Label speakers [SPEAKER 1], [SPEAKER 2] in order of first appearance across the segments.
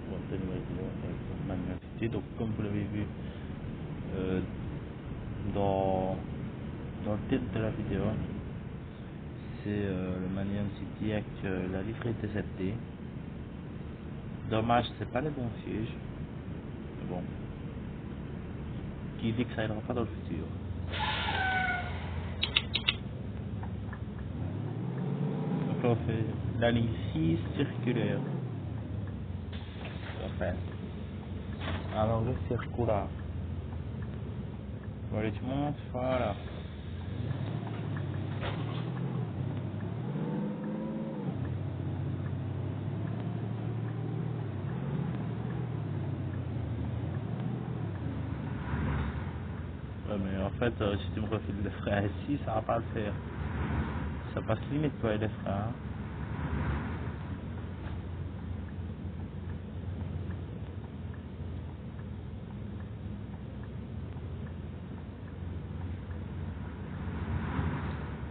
[SPEAKER 1] Bon, c'est une nouvelle vidéo avec Manuel City. Donc, comme vous l'avez vu euh, dans le titre de la vidéo, c'est le Manuel City avec la livrée TZT. Dommage, c'est pas les bons sièges. Mais bon, qui dit que ça aidera pas dans le futur. Donc là, on fait la ligne 6 circulaire. Enfin, alors le circulaire. Voilà, tu montes, voilà. Ouais, mais en fait, si tu me refiles le frein ici, ça va pas le faire. Ça passe limite pas les freins.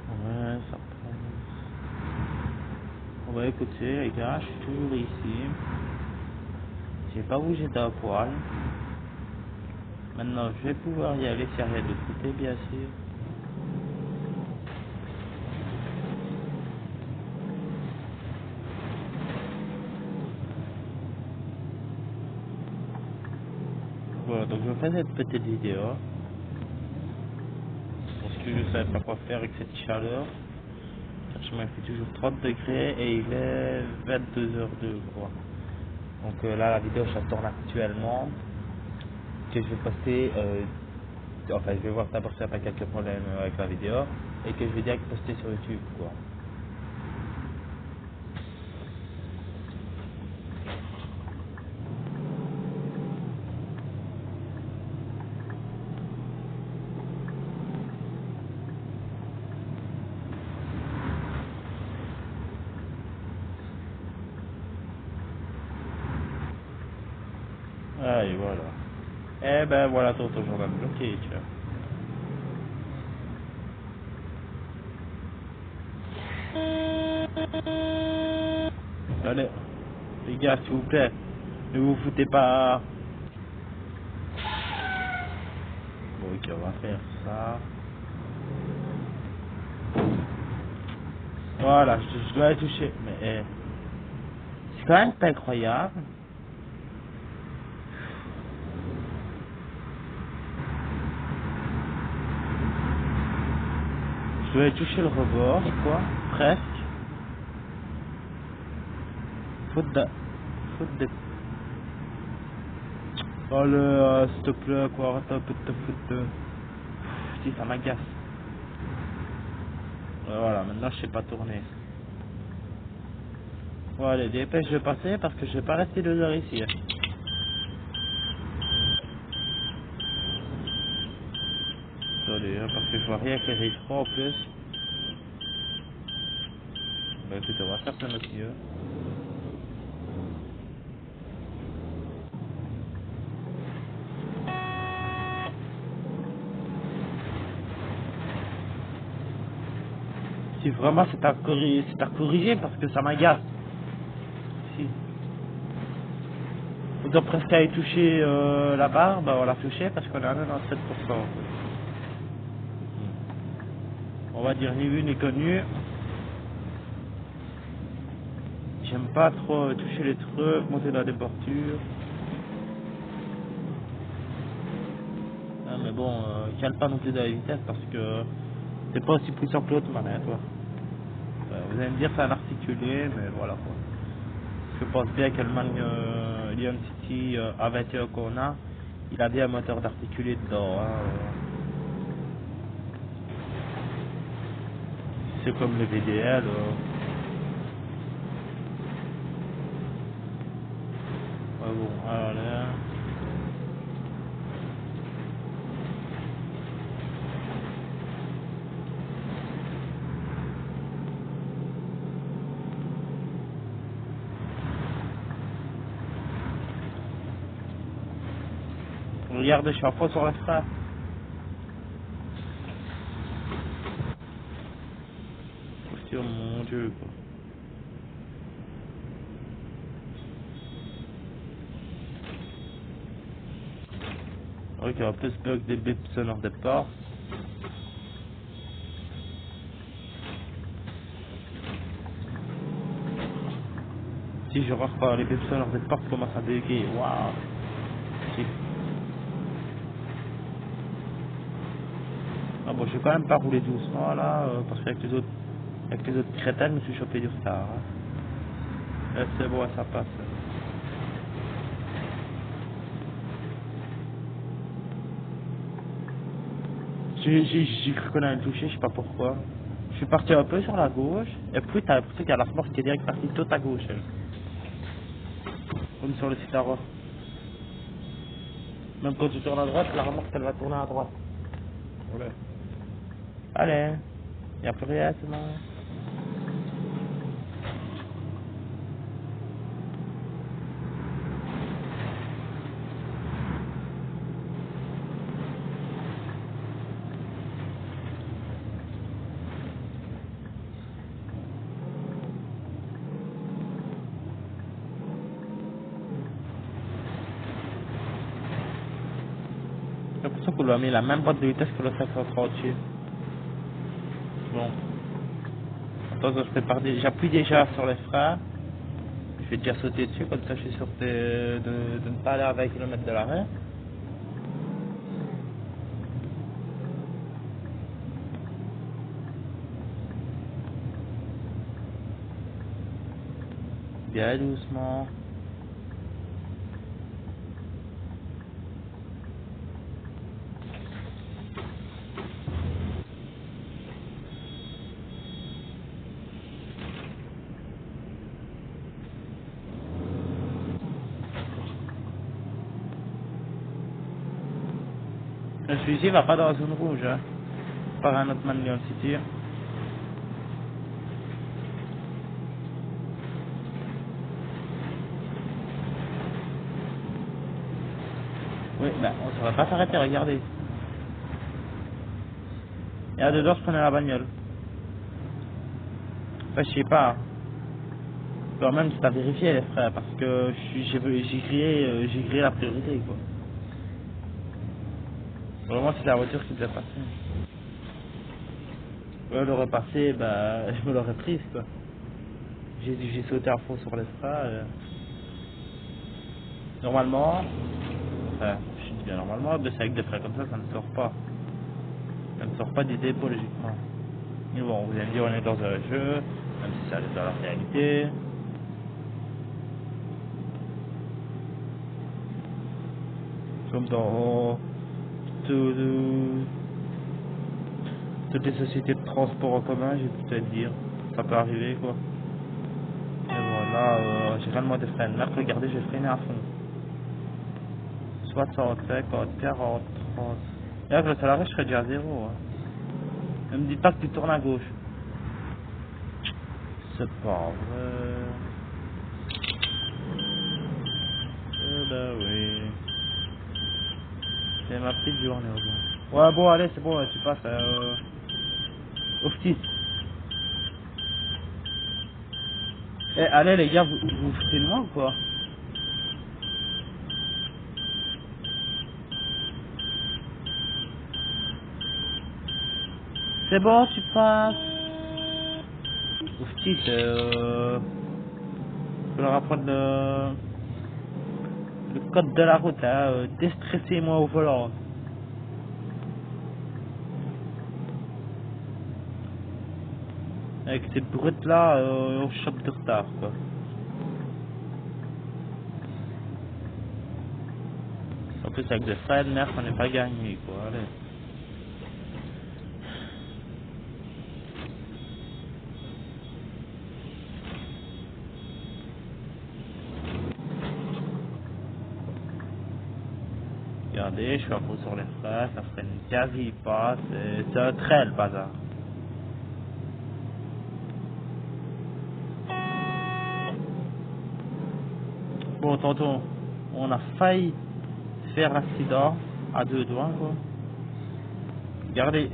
[SPEAKER 1] Ouais, ça passe. On va écouter les gars, je suis toujours ici. J'ai pas bougé d'un poil. Maintenant, je vais pouvoir y aller si rien de côté, bien sûr. Voilà, donc je fais cette petite vidéo. Parce que je ne savais pas quoi faire avec cette chaleur. Je me fait toujours 30 degrés et il est 22h02 quoi. Donc là la vidéo je la tourne actuellement. Que je vais poster, enfin je vais voir d'abord s'il n'y a pas quelques problèmes avec la vidéo. Et que je vais direct poster sur YouTube quoi. Ah et voilà. Eh ben voilà ton journal bloqué tu vois. Allez, les gars s'il vous plaît, ne vous foutez pas. Bon ok on va faire ça. Voilà, je dois aller toucher. Mais c'est quand même pas incroyable. Je dois aller toucher le rebord, quoi. Presque. Faute de... Faute de... Oh le... s'il te plaît, quoi. Arrête un peu de te foutre de... Si, ça m'agace. Voilà, maintenant je sais pas tourner. Bon allez, dépêche de passer parce que je vais pas rester 2 heures ici. Attendez, hein, parce que je vois rien qui arrive pas en plus. Bah écoute, on va faire ça notre mieux. Si vraiment c'est à corriger parce que ça m'agace. Si. On doit presque aller toucher la barre, bah on l'a touché parce qu'on est à 97%. On va dire ni vu ni connu. J'aime pas trop toucher les trucs, monter dans des portures. Ah, mais bon, cale pas non plus dans la vitesse parce que c'est pas aussi puissant que l'autre manette. Quoi. Vous allez me dire c'est un articulé, mais voilà quoi. Je pense bien que le Lion City A21 qu'on a, il a bien un moteur d'articulé dedans. Hein. C'est comme le VDL. Ouais, bon, alors là... Regarde, je suis en fond sur la frappe. Sur mon dieu quoi. Ok, on peut se bug des bips sonores des portes. Si je reprends les bips sonores des portes commencent à bugger, waouh. Si. Ah bon, je vais quand même pas rouler doucement là, parce qu'avec les autres crétins, je me suis chopé du retard. Hein. C'est bon, ça passe. J'ai cru qu'on allait le toucher, je sais pas pourquoi. Je suis parti un peu sur la gauche, et puis t'as l'impression qu'il y a la remorque qui est direct partie tout à gauche. Elle. Comme sur le site à Roi. Même quand tu tournes à droite, la remorque elle va tourner à droite. Voilà. Allez, y a plus rien, c'est bon. J'ai l'impression qu'on lui a mis la même boîte de vitesse que le 538. Bon. Attends, je prépare j'appuie déjà sur les freins. Je vais déjà sauter dessus, comme ça je suis sûr de ne pas aller à 20 km de l'arrêt. Bien doucement. Celui-ci va pas dans la zone rouge, hein. Par un autre Man Leon City. Oui, ben, on ne va pas s'arrêter, regardez. Et à 2 heures, je prenais la bagnole. Enfin, je sais pas. Quand même, c'est à vérifier, les frères, parce que j'ai grillé la priorité, quoi. Vraiment, c'est la voiture qui devait passer. Elle aurait passé, bah, je me l'aurais prise, quoi. J'ai sauté à fond sur les freins. Normalement, enfin, je dis bien normalement, mais c'est avec des freins comme ça ne sort pas. Ça ne sort pas des dépôts, logiquement. Mais bon, vous allez me dire, on est dans un jeu, même si ça est dans la réalité. Comme dans toutes les sociétés de transport en commun, j'ai pu te dire. Ça peut arriver, quoi. Et voilà, j'ai réellement des freins. Là, regardez, j'ai freiné à fond. 60, 50, 40, 30. Et là, avec le salarié, je serais déjà à 0. Hein. Ne me dites pas que tu tournes à gauche. C'est pas vrai. Eh ben oui. C'est ma petite journée aujourd'hui. Ouais, bon, allez, c'est bon, tu passes au petit. Eh, allez, les gars, vous foutez de moi ou quoi? C'est bon, tu passes. Au petit, je leur apprendre le code de la route, hein, déstressez-moi au volant. Avec ces brutes là, on chope de retard, quoi. En plus, avec des freins de nerfs, on n'est pas gagné, quoi. Allez. Regardez, je suis un peu sur les freins, ça freine quasi pas, c'est un trail, le bazar. Bon, tonton, on a failli faire accident à 2 doigts, quoi. Regardez,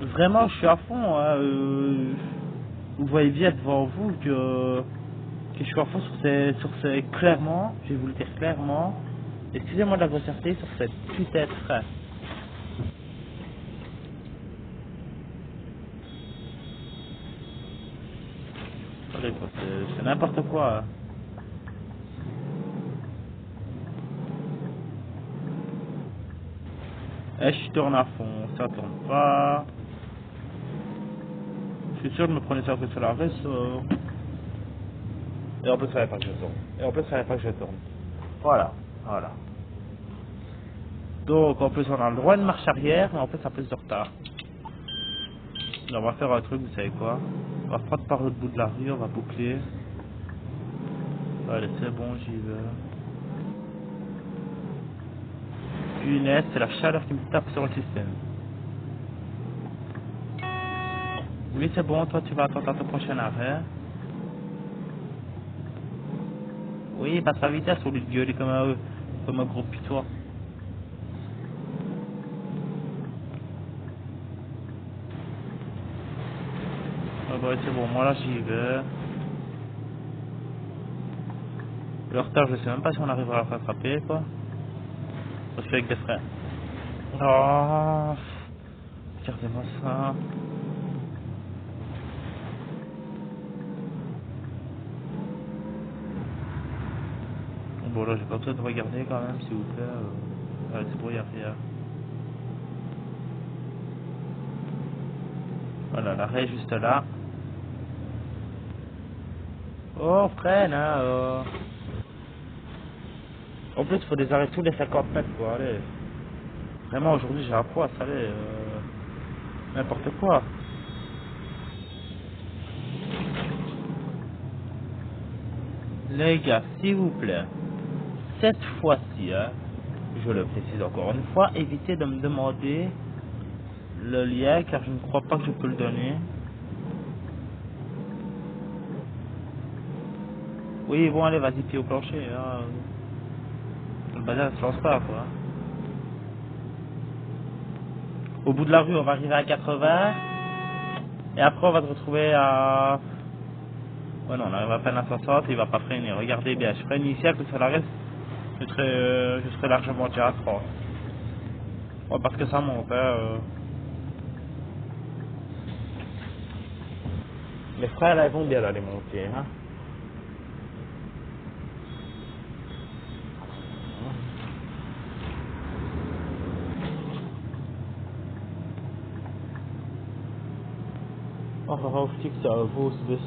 [SPEAKER 1] vraiment, je suis à fond, hein, vous voyez bien devant vous que je suis à fond sur ces clairement, je vais vous le dire clairement, Excusez-moi de la grossièreté sur cette putain de frein. Allez, quoi, c'est n'importe quoi. Hein. Eh, je tourne à fond, ça tourne pas. Je suis sûr de me prenais ça que sur la ressort. Et en plus, il fallait pas que je tourne. Et en plus, il fallait pas que je tourne. Voilà, voilà. Donc, en plus, on a le droit de marche arrière, mais en plus, ça plus de retard. Là, on va faire un truc, vous savez quoi? On va prendre par l'autre bout de la rue, on va boucler. Allez, c'est bon, j'y vais. Punaise, c'est la chaleur qui me tape sur le système. Oui, c'est bon, toi, tu vas attendre à ton prochain arrêt. Oui, passe à vitesse au lieu de gueuler comme un gros putois. Ah bah, c'est bon, moi là, j'y vais. Le retard, je sais même pas si on arrivera à le rattraper, quoi. Parce qu'avec des freins. Oh, regardez-moi ça. Bon, là, j'ai pas besoin de regarder quand même, s'il vous plaît. Allez, c'est bon, y'a rien. Voilà, l'arrêt est juste là. Oh, freine, hein. En plus, il faut des arrêts tous les 50 mètres, quoi. Allez. Vraiment, aujourd'hui, j'ai un poids, ça allait. N'importe quoi. Les gars, s'il vous plaît, cette fois-ci, hein, je le précise encore une fois, évitez de me demander le lien, car je ne crois pas que je peux le donner. Oui, bon, allez, vas-y, pied au plancher. Hein. Le bazar, se lance pas, quoi. Au bout de la rue, on va arriver à 80. Et après, on va se retrouver à... Ouais, non, on arrive à peine à 60, il va pas freiner. Regardez bien, je freine ici, à côté de la reste, je serai largement déjà à 30. Ouais, parce que ça monte, hein. Les frères, là, ils vont bien, là, les monter, hein. Oh, auf TikTok, wo ist das?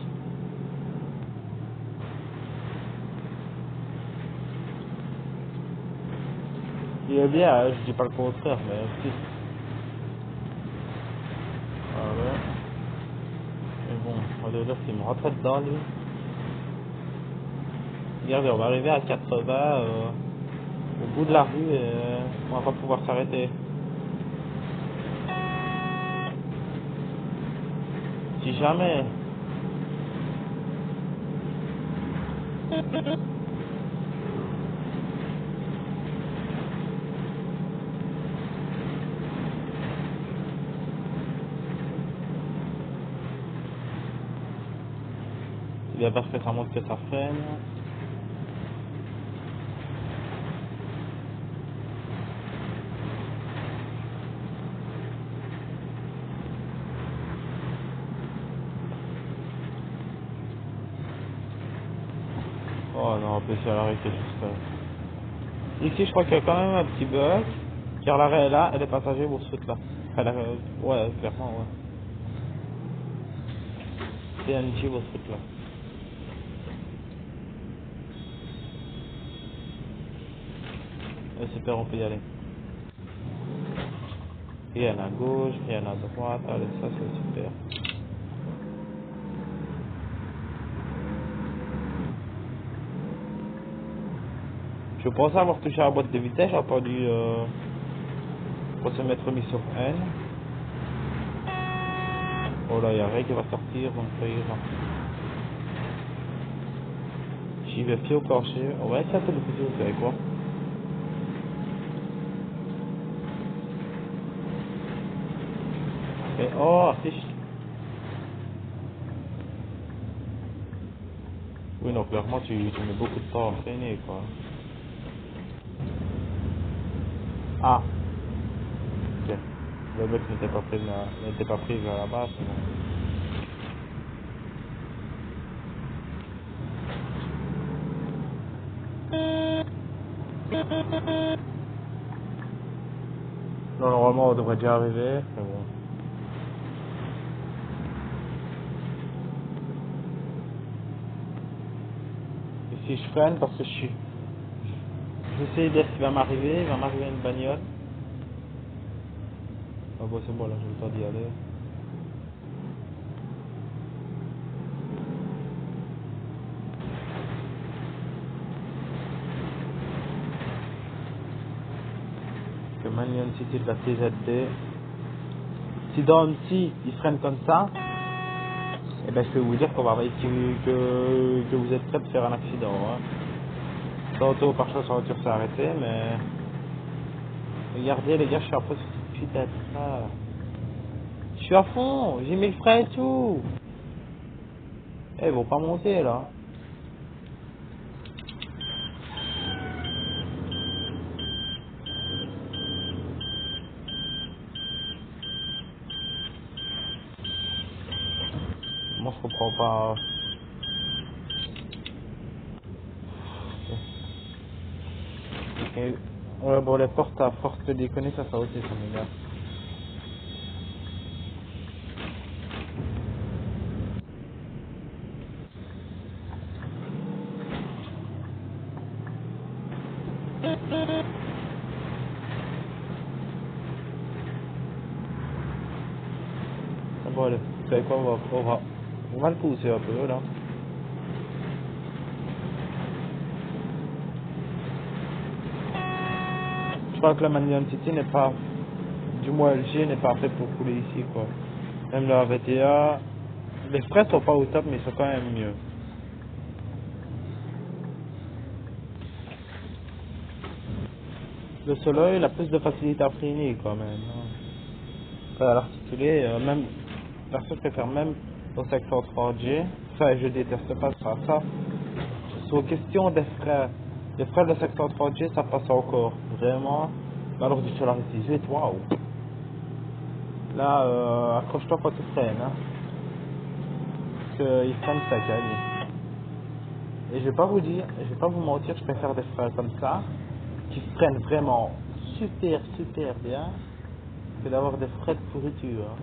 [SPEAKER 1] Il est bien, hein, je dis pas le contraire, mais si. Ah ouais. Mais bon, on va dire qu'il me rentrait dedans, lui. Regardez, on va arriver à 80, au bout de la rue, et on va pas pouvoir s'arrêter. Si jamais. Il est parce que ça montre que ça freine. Oh non, en plus, il y a l'arrêt qui est juste là. Ici, je crois qu'il y a quand même un petit bug. Car l'arrêt est là et les passagers vont se foutre là. Enfin, ouais, clairement, ouais. TNG vont se foutre là. Super, on peut y aller. Rien à gauche, rien à droite. Allez, ça c'est super. Je pensais avoir touché à la boîte de vitesse, j'ai entendu pour se mettre mis sur N. Oh là, il y a rien qui va sortir, donc ça ira. J'y vais pied au plancher. On va essayer un peu de pousser, vous savez quoi. Et oh, affiche. Oui, non, clairement, tu mets beaucoup de temps à freiner, quoi. Ah, ok. Le bloc n'était pas pris à la base, c'est bon. Non, normalement, on devrait déjà arriver, mais bon. Et si je freine, parce que j'essaie d'être ce qui va m'arriver, il va m'arriver une bagnole. Ah bon, c'est bon, là, j'ai le temps d'y aller. Que Manion City de la TZD. Si dans le si ils freinent comme ça, eh ben, je peux vous dire qu'on va que vous êtes prêts de faire un accident. Hein. Tantôt, par chance, la voiture s'est arrêtée, mais regardez, les gars, je suis à fond sur cette putain de ça. Je suis à fond, j'ai mis le frein et tout. Eh, ils vont pas monter là. Moi, je comprends pas. Et, ouais, bon, les portes à force de déconner, ça aussi, ça m'énerve. Bon, allez, vous savez quoi, on va le pousser un peu là. Je crois que la Manion City n'est pas, du moins LG n'est pas fait pour rouler ici quoi. Même la VTA, les frais sont pas au top mais ils sont quand même mieux. Le Soleil, il a plus de facilité à freiner quand même. Hein. Après, à l'articulé, même, personne préfère même au secteur 3G. Ça, je déteste pas ça. C'est aux questions des frais. Les frais de secteur 3G, ça passe encore. Vraiment. Mais alors du Solarity 18, waouh. Là, accroche-toi quand tu freines. Hein. Parce qu'ils freinent sec, hein, lui. Et je vais pas vous dire, je vais pas vous mentir, je préfère des frais comme ça, qui freinent vraiment super bien, que d'avoir des frais de pourriture. Hein.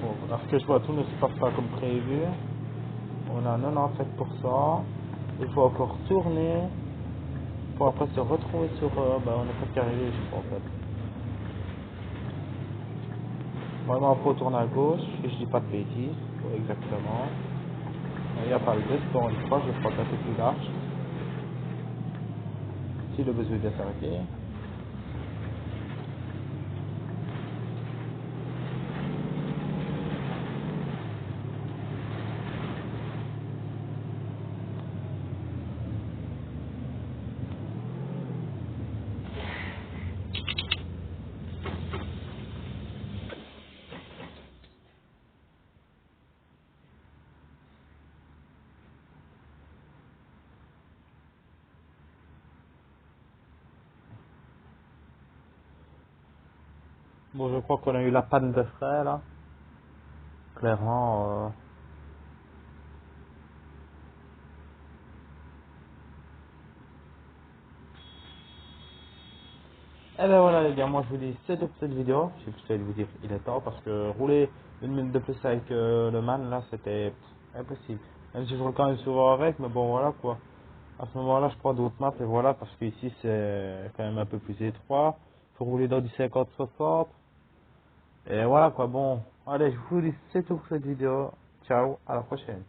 [SPEAKER 1] Bon, parce que je vois tout ne se passe pas comme prévu. On a 97%. Il faut encore tourner pour après se retrouver sur... on est presque arrivé, je crois, en fait. Vraiment, il faut tourner à gauche, si je dis pas de bêtises. Ouais, exactement. Il n'y a pas le geste, bon, je crois que c'est un peu plus large. Si le besoin de s'arrêter. Bon, je crois qu'on a eu la panne de frais, là. Clairement, Eh ben voilà les gars, moi je vous dis c'est tout pour cette vidéo. Je vais vous dire il est temps parce que rouler une minute de plus avec le man là c'était impossible. Même si je roule quand même souvent avec, mais bon voilà quoi. À ce moment là je prends d'autres maps et voilà parce que ici c'est quand même un peu plus étroit. Faut rouler dans du 50-60. Et voilà quoi, bon. Allez je vous dis c'est tout pour cette vidéo. Ciao, à la prochaine.